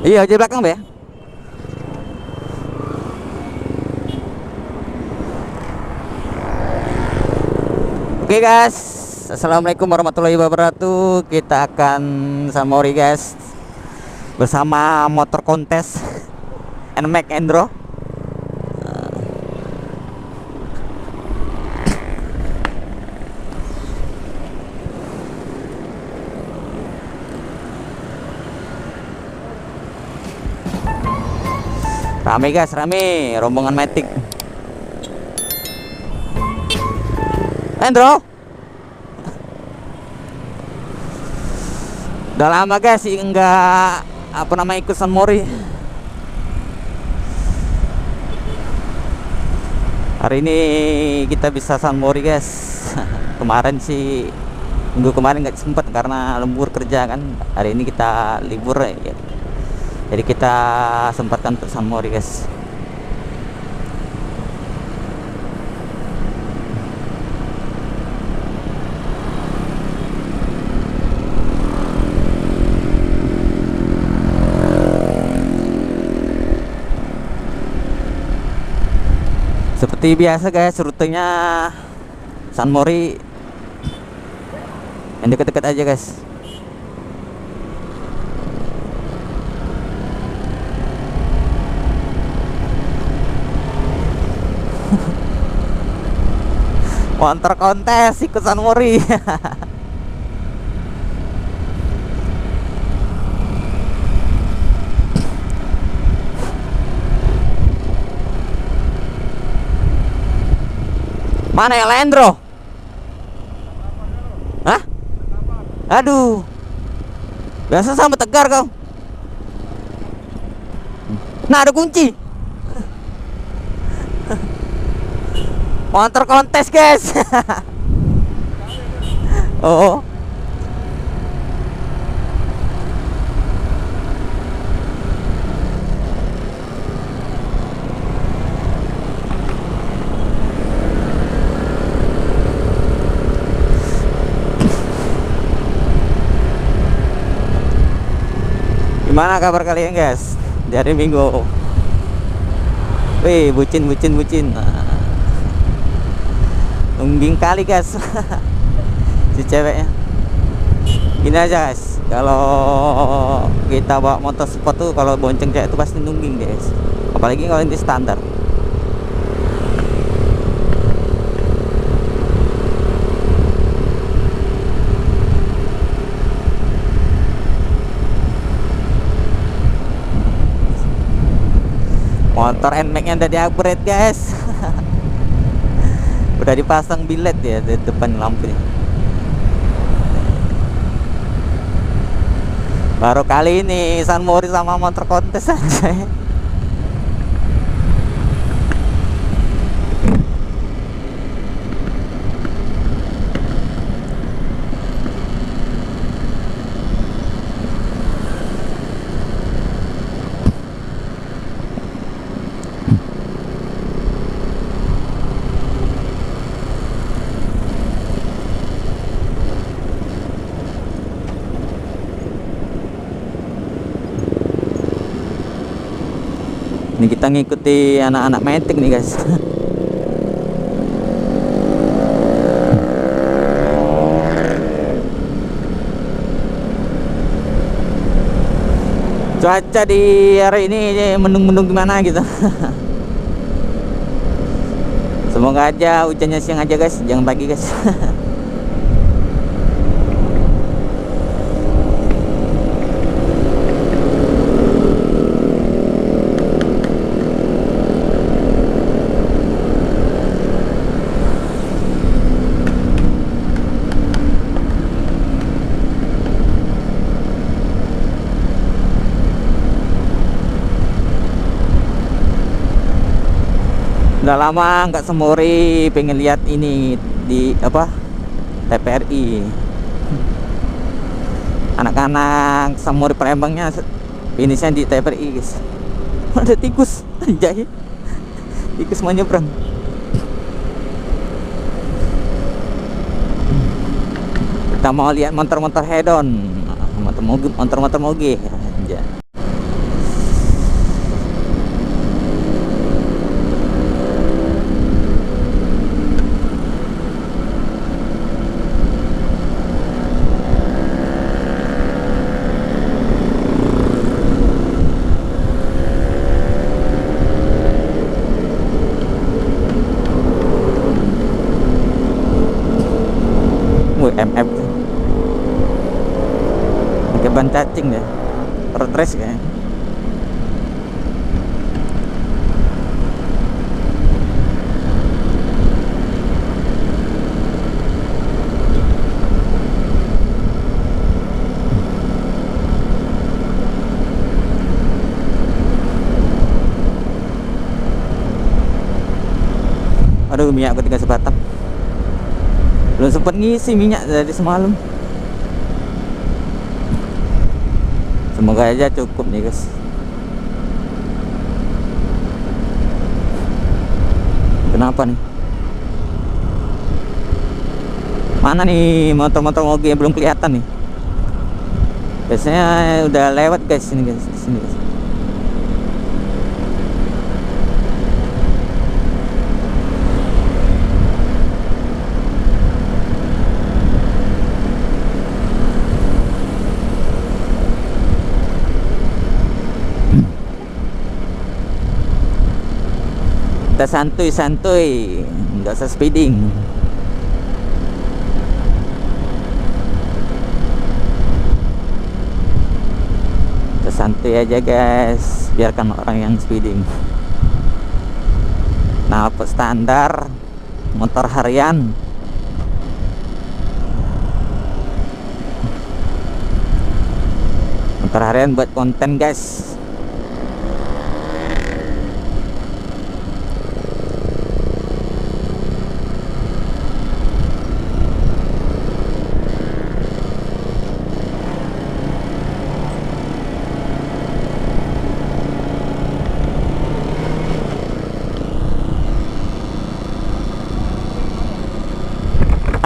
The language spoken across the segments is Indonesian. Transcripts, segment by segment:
Iya, di belakang, Be. Oke, guys. Assalamualaikum warahmatullahi wabarakatuh. Kita akan Sunmori, guys. Bersama motor kontes NMAX Endro. Rame, guys, rame rombongan Matic Endro. Udah lama, guys, enggak ikut Sunmori. Hari ini kita bisa Sunmori, guys. Kemarin sih, minggu kemarin nggak sempat karena lembur kerja kan. Hari ini kita libur ya. Jadi kita sempatkan untuk Sunmori, guys. Seperti biasa, guys, rutenya Sunmori yang dekat-dekat aja, guys. Motor kontes ikut Sunmori. Mana yang Lendro? Hah? Aduh. Biasa sama Tegar kau. Nah, ada kunci. Motor kontes, guys. Oh. Gimana kabar kalian, guys? Dari minggu. Wih, bucin. Nungging kali, guys. Si ceweknya. Gini aja, guys. Kalau kita bawa motor sport tuh, kalau bonceng cewek itu pasti nungging, guys. Apalagi kalau ini standar. Motor NMAX-nya udah di-upgrade, guys. Udah dipasang bilet ya di depan lampunya. Baru kali ini Sunmori sama motor kontes aja. Ini kita ngikuti anak-anak Matic nih, guys. Cuaca di hari ini mendung-mendung gimana gitu. Semoga aja hujannya siang aja, guys, jangan pagi, guys. Udah lama nggak Sunmori, pengen lihat ini di apa, TPRI. Anak-anak Sunmori Palembangnya finishnya di TPRI, guys. Ada tikus, anjay. Tikus mau nyebrang. Kita mau lihat motor-motor head-on, motor-motor moge. Aduh, minyak aku tinggal sebatang. Belum sempat ngisi minyak dari semalam. Semoga aja cukup nih guys. Kenapa nih? Mana nih motor-motor moge belum kelihatan nih? Biasanya udah lewat guys ini guys, di sini guys. Kita santuy-santuy, nggak usah speeding. Kita santuy aja guys, biarkan orang yang speeding. Nah, standar motor harian. Motor harian buat konten guys.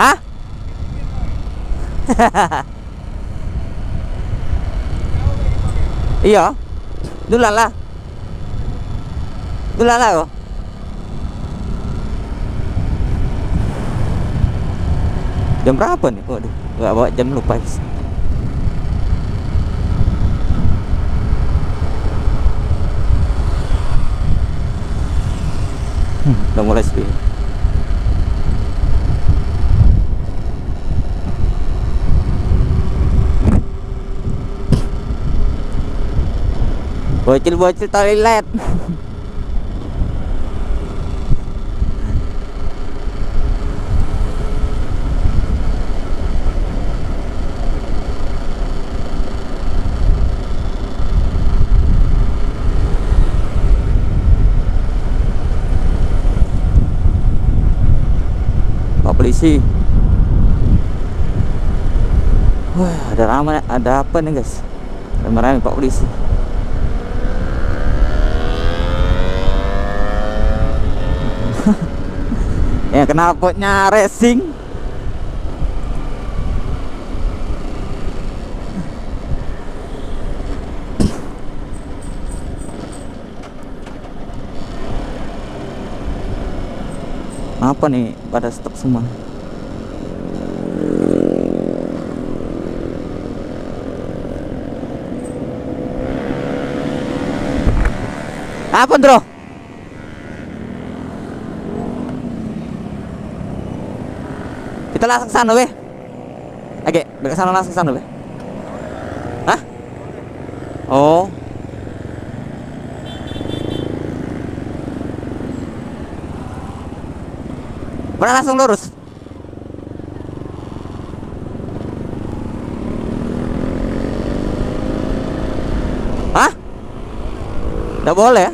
Hah? Iya. Dulala. Dulala kok. Jam berapa nih? Waduh, nggak bawa jam, lupa. Udah mulai speed. Bocil-bocil toilet. Pak polisi. Wah, ada ramai, ada apa nih guys? Ramai-ramai Pak polisi. Ya knalpotnya racing. Apa nih pada stop semua? Apa bro? Kita langsung sana weh. Oke, balik sana langsung sana weh. Hah? Oh. Mana langsung lurus? Hah? Nggak boleh ya?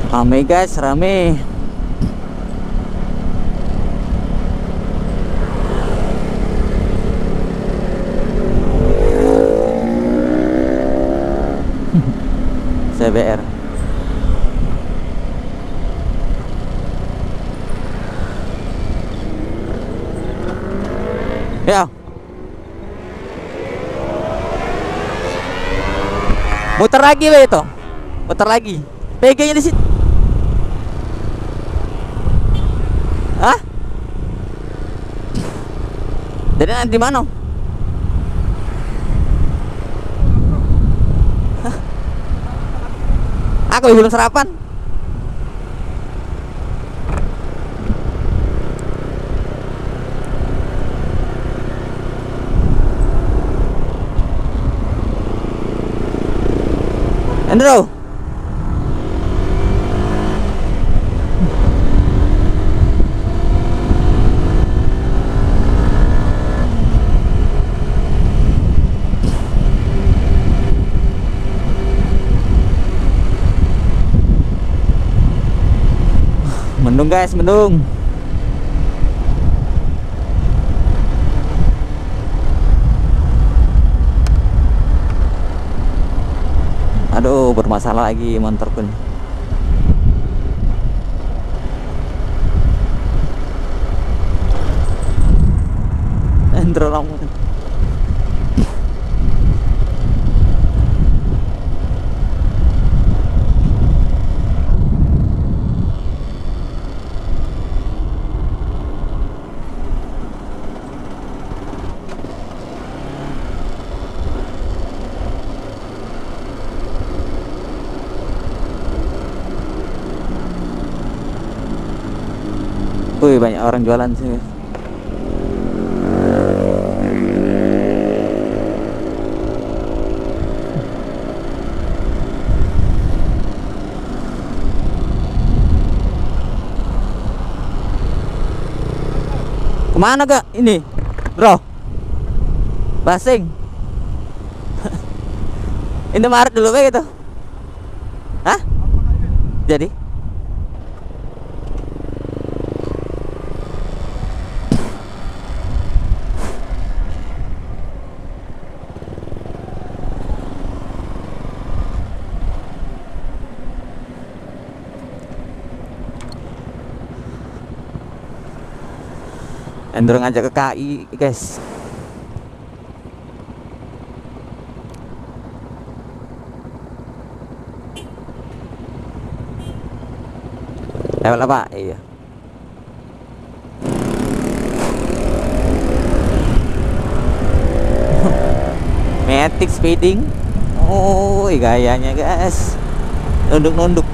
Rame guys, rame. CBR. Ya. Muter lagi be itu. Muter lagi. Pegangnya di situ. Hah? Jadi nanti di mana? Hah? Aku belum sarapan. Andrew. Mendung guys, mendung. Aduh, bermasalah lagi motor pun. Endro lamun. Wih, banyak orang jualan sih. Kemana gak ini, bro? Basing. Indomaret dulu be gitu. Hah? Jadi? Endro ngajak ke KI guys. Lewat apa? Iya. Matic speeding. Oh, gayanya guys. Nunduk-nunduk.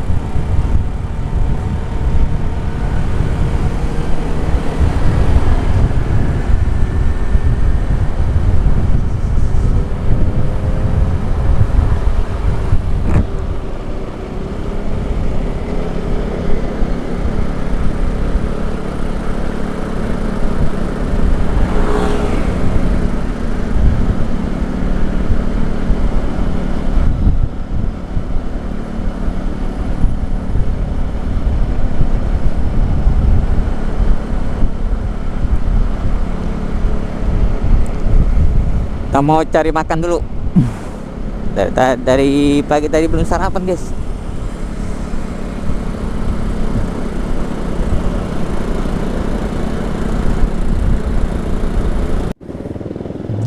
Kita mau cari makan dulu. Dari pagi tadi belum sarapan guys.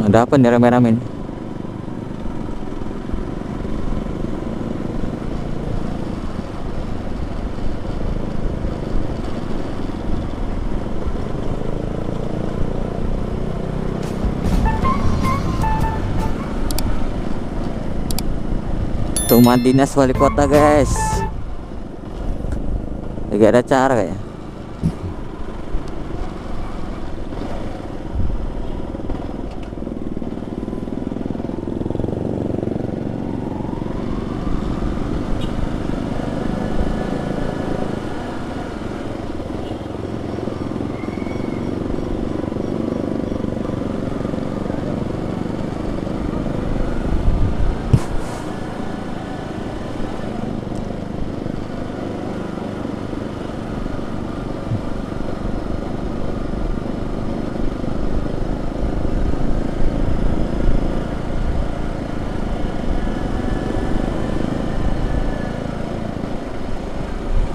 Ada apa nih rame-rame nih? Rumah dinas wali kota guys. Lagi ada acara kayak.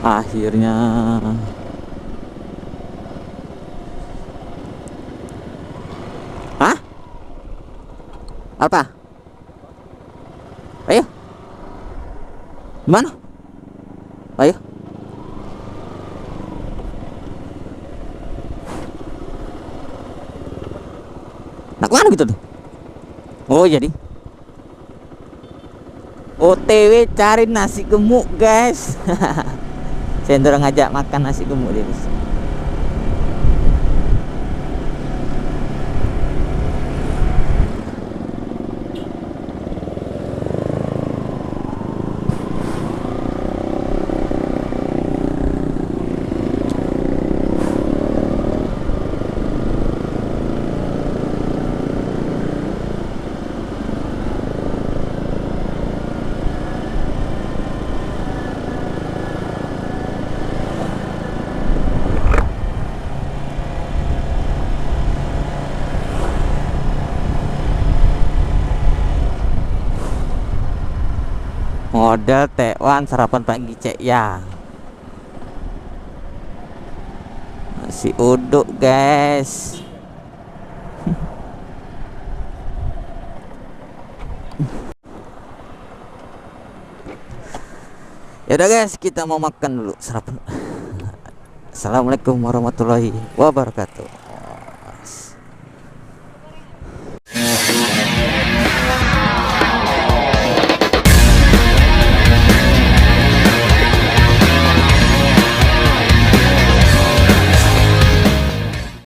Akhirnya hah? Apa? Ayo Mana? Ayo. Nak mana gitu tuh? Oh jadi OTW cari nasi gemuk guys. Saya dorong ngajak makan nasi gemuk dia guys. Model tekwan sarapan pagi cek ya. Nasi uduk guys. Ya udah guys, kita mau makan dulu sarapan. Assalamualaikum warahmatullahi wabarakatuh.